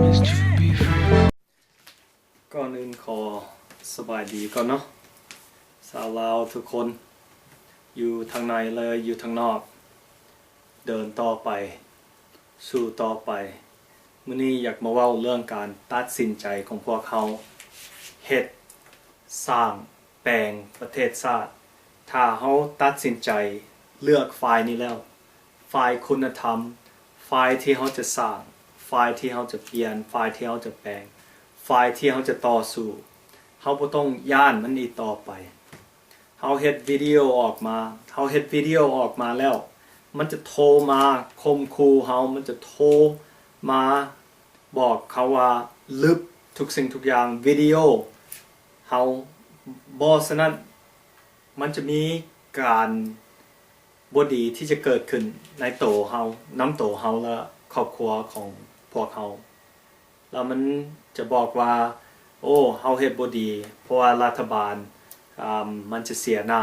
ก่อนอื่นขอสบายดีก่อนเนาะสาวลาวทุกคนอยู่ทางในเลยอยู่ทางนอกเดินต่อไปสู้ต่อไปมื้อนี้อยากมาเว้าเรื่องการตัดสินใจของพวกเขาเฮ็ดสร้างแปลงประเทศชาติถ้าเขาตัดสินใจเลือกฝ่ายนี้แล้วฝ่ายคุณธรรมฝ่ายที่เขาจะสร้างฝ่ายที่เขาจะเปลี่ยนฝ่ายที่เขาจะแปลงฝ่ายที่เขาจะต่อสู้เขาบ่ต้องย่านมันอีกต่อไปเขาเฮ็ดวิดีโอออกมาเขาเฮ็ดวิดีโอออกมาแล้วมันจะโทรมาข่มขู่เขามันจะโทรมาบอกเขาว่าลึกทุกสิ่งทุกอย่างวิดีโอเขาบ่ฉะนั้นมันจะมีการบ่ดีที่จะเกิดขึ้นในโตเฮาน้ำโตเฮาและครอบครัวของพวกเฮาแล้วมันจะบอกว่าโอ้เฮาเฮ็ดบ่ดีเพราะว่ารัฐบาลมันจะเสียหน้า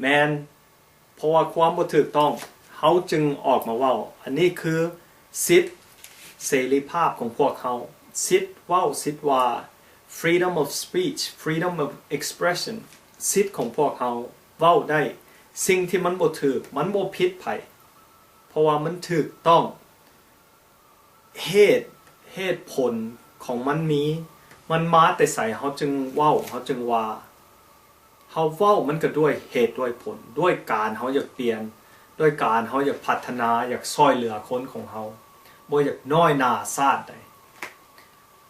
แม่นเพราะว่าความบ่ถูกต้องเฮาจึงออกมาเว้าอันนี้คือสิทธิเสรีภาพของพวกเขาสิทธิ์เว้าสิทธิ์ว่า freedom of speech freedom of expression สิทธิ์ของพวกเขาเว้าได้สิ่งที่มันบ่ถูกมันบ่ผิดไผเพราะว่ามันถูกต้องเหตุผลของมันมาแต่ใส่เฮาจึงเว้าเฮาจึงว่าเฮาเว้ามันก็ด้วยเหตุด้วยผลด้วยการเฮาอยากเปลี่ยนด้วยการเฮาอยากพัฒนาอยากช่วยเหลือคนของเฮาบ่อยากน้อยหน้าชาติใด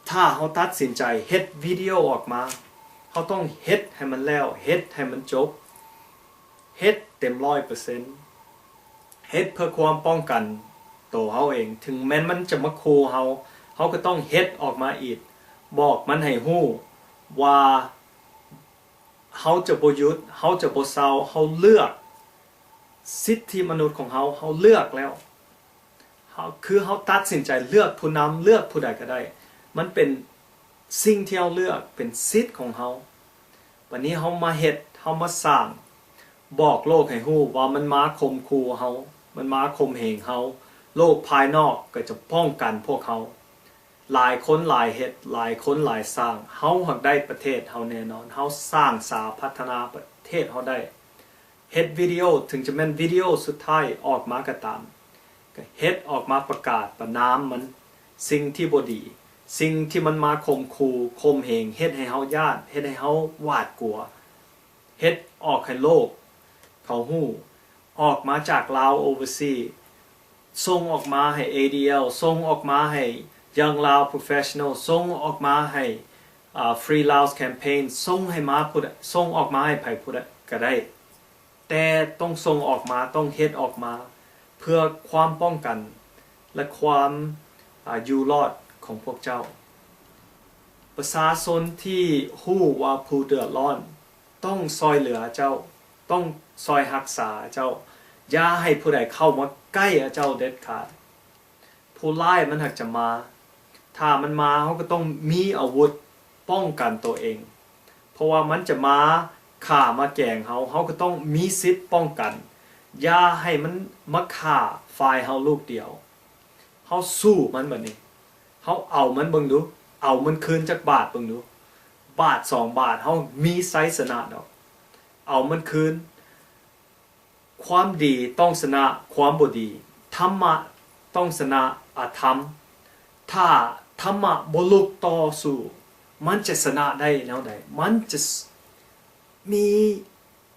ถ้าเฮาตัดสินใจเฮ็ดวิดีโอออกมาเฮาต้องเฮ็ดให้มันแล้วเฮ็ดให้มันจบเฮ็ดเต็ม 100% เฮ็ดเพื่อความป้องกันตัวเฮาเองถึงแม้นมันจะมาขู่เฮาก็ต้องเฮ็ดออกมาอีกบอกมันให้ฮู้ว่าเฮาจะบ่หยุดเฮาจะบ่เซาเฮาเลือกสิทธิมนุษย์ของเฮาเลือกแล้วคือเฮาตัดสินใจเลือกผู้นำเลือกผู้ใดก็ได้มันเป็นสิ่งที่เฮาเลือกเป็นสิทธิ์ของเฮาวันนี้เฮามาเฮ็ดเฮามาสร้างบอกโลกให้ฮู้ว่ามันมาข่มขู่เฮามันมาข่มเหงเฮาโลกภายนอกก็จะป้องกันพวกเฮาหลายคนหลายเฮ็ดหลายคนหลายสร้างเฮาหักได้ประเทศเฮาแน่นอนเฮาสร้างสาพัฒนาประเทศเฮาได้เฮ็ดวิดีโอถึงจะแม่นวิดีโอสุดท้ายออกมาก็ตามก็เฮ็ดออกมาประกาศประณามมันสิ่งที่บ่ดีสิ่งที่มันมาข่มขู่ข่มเหงเฮ็ดให้เฮาย้านเฮ็ดให้เฮาหวาดกลัวเฮ็ดออกให้โลกเขาฮู้ออกมาจากลาว overseas ส่งออกมาให้ ADL ส่งออกมาให้ Young Lao Professional ส่งออกมาให้ Free Laos Campaign ส่งให้มาผู้ใดส่งออกมาให้ไผผู้ใดก็ได้แต่ต้องส่งออกมาต้องเฮ็ดออกมาเพื่อความป้องกันและความอยู่รอดของพวกเจ้าประชาชนที่ฮู้ว่าผู้เดือดร้อนต้องซอยเหลือเจ้าต้องซอยรักษาเจ้าอย่าให้ผู้ใดเข้ามาใกล้เจ้าเด็ดขาดผู้ร้ายมันหักจะมาถ้ามันมาเขาก็ต้องมีอาวุธป้องกันตัวเองเพราะว่ามันจะมาฆ่ามาแกล้งเขาก็ต้องมีสิทธิ์ป้องกันอย่าให้มันมาฆ่าฝ่ายเขาลูกเดียวเขาสู้มันแบบนี้เขาเอามันเบิ่งดูเอามันคืนจากบาทเบิ่งดูบาท2 บาทเขามีไซส์ชนะดอกเอามันคืนความดีต้องชนะความบ่ดีธรรมะต้องชนะอธรรมถ้าธรรมะบ่ลุกต่อสู้มันจะชนะได้แนวใดมันจะ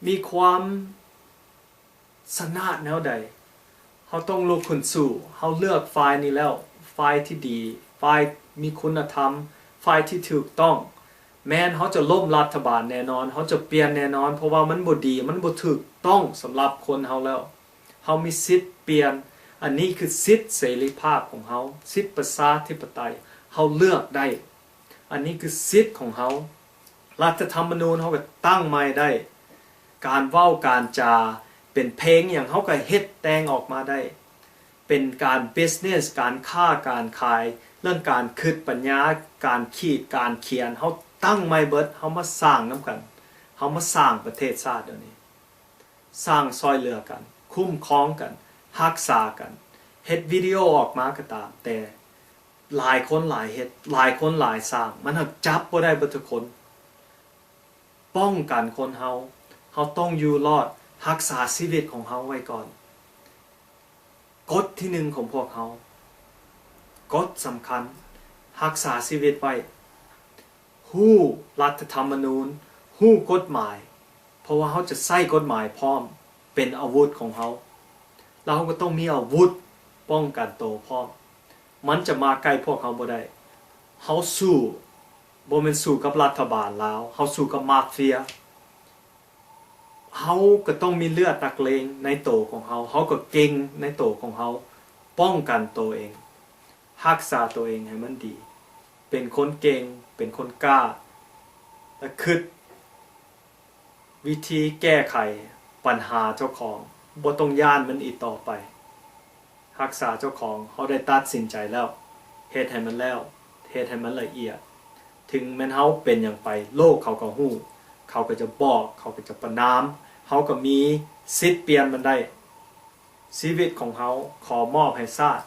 มีความชนะแนวใดเขาต้องลุกขึ้นสู้เขาเลือกฝ่ายนี้แล้วฝ่ายที่ดีฝ่ายมีคุณธรรมฝ่ายที่ถูกต้องแม้นเขาจะล้มรัฐบาลแน่นอนเขาจะเปลี่ยนแน่นอนเพราะว่ามันบ่ดีมันบ่ถูกต้องสำหรับคนเขาแล้วเขามีสิทธิ์เปลี่ยนอันนี้คือสิทธิเสรีภาพของเขาสิทธิประชาธิปไตยเขาเลือกได้อันนี้คือสิทธิ์ของเขารัฐธรรมนูญเขาก็ตั้งใหม่ได้การเว้าการจาเป็นเพลงอย่างเขาก็เฮ็ดแต่งออกมาได้เป็นการ business การค้าการขายเรื่องการคิดปัญญาการคิดการเขียนเขาตั้งใหม่เบิดเขามาสร้างนำกันเขามาสร้างประเทศชาติเดี๋ยวนี้สร้างซอยเหลือกันคุ้มครองกันรักษากันเฮ็ดวิดีโอออกมาก็ตามแต่ หลายคนหลายเฮ็ดหลายคนหลายสร้างมันหักจับบ่ได้เบิดทุกคนป้องกันคนเฮาต้องอยู่รอดรักษาชีวิตของเฮาไว้ก่อนกฎที่หนึ่งของพวกเฮากฎสำคัญรักษาชีวิตไว้ฮู้รัฐธรรมนูญฮู้กฎหมายเพราะว่าเฮาจะใช้กฎหมายพร้อมเป็นอาวุธของเฮาแล้วเฮาก็ต้องมีอาวุธป้องกันตัวพร้อมมันจะมาใกล้พวกเฮาบ่ได้เฮาสู้บ่แม่นสู้กับรัฐบาลลาวเฮาสู้กับมาเฟียเฮาก็ต้องมีเลือดนักเลงในโตของเฮาก็เก่งในโตของเฮาป้องกันตัวเองรักษาตัวเองให้มันดีเป็นคนเก่งเป็นคนกล้าและคิดวิธีแก้ไขปัญหาเจ้าของบ่ต้องย่านมันอีกต่อไปรักษาเจ้าของเฮาได้ตัดสินใจแล้วเฮ็ดให้มันแล้วเฮ็ดให้มันละเอียดถึงแม้นเฮาเป็นหยังไปโลกเขาก็ฮู้เขาก็จะบอกเขาก็จะประนามเฮาก็มีสิทธิ์เปลี่ยนมันได้ชีวิตของเฮาขอมอบให้ชาติ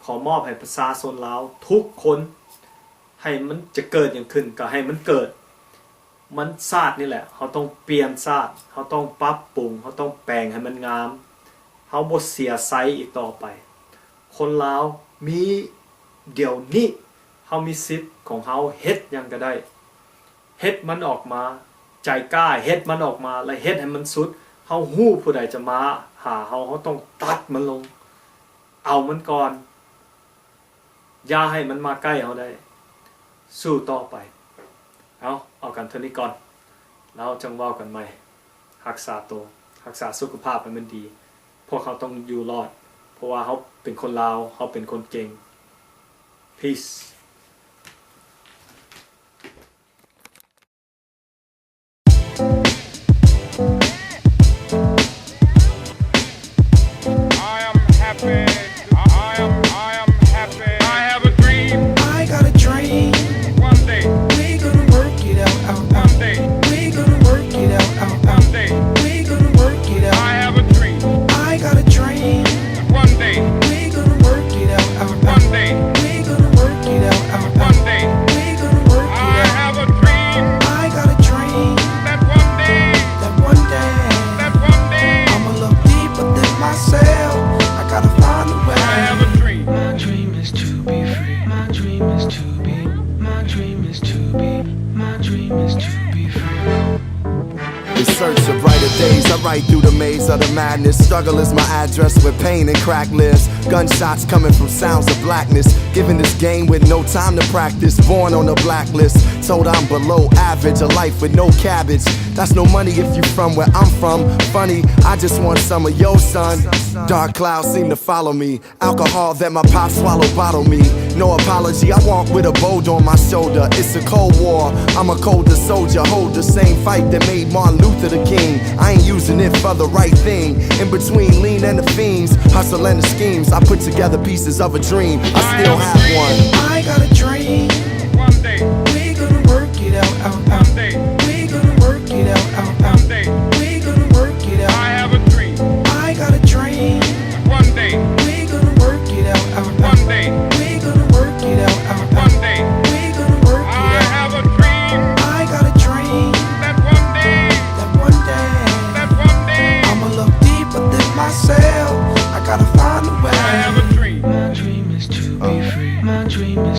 ขอมอบให้ประชาชนลาวทุกคนให้มันจะเกิดอย่างขึ้นก็ให้มันเกิดมันชาตินี่แหละเฮาต้องเปลี่ยนชาติเฮาต้องปรับปรุงเฮาต้องแปลงให้มันงามเฮาบ่เสียไซอีกต่อไปคนลาวมีเดี๋ยวนี้เฮามีสิทธิ์ของเฮาเฮ็ดหยังก็ได้เฮ็ดมันออกมาใจกล้าเฮ็ดมันออกมาและเฮ็ดให้มันสุดเฮาฮู้ผู้ใดจะมาหาเฮาต้องตัดมันลงเอามันก่อนอย่าให้มันมาใกล้เฮาได้สู้ต่อไปเอากันเท่านี้ก่อนแล้วจังเว้ากันใหม่รักษาตัวรักษาสุขภาพให้มันดีพวกเขาต้องอยู่รอดเพราะว่าเขาเป็นคนลาวเขาเป็นคนเก่ง peace search of brighter days, I ride through the maze of the madness. Struggle is my address with pain and crack lives. Gunshots coming from sounds of blackness. Given this game with no time to practice. Born on the blacklist, told I'm below average. A life with no cabbage. That's no money if you from where I'm from. Funny, I just want some of your son. Dark clouds seem to follow me. Alcohol that my pop swallow bottle me. No apology, I walk with a boulder on my shoulder. It's a cold war, I'm a colder soldier. Hold the same fight that made Martin Luther the king. I ain't using it for the right thing. In between lean and the fiends, hustle and the schemes, I put together pieces of a dream. I still have one. I got a dream.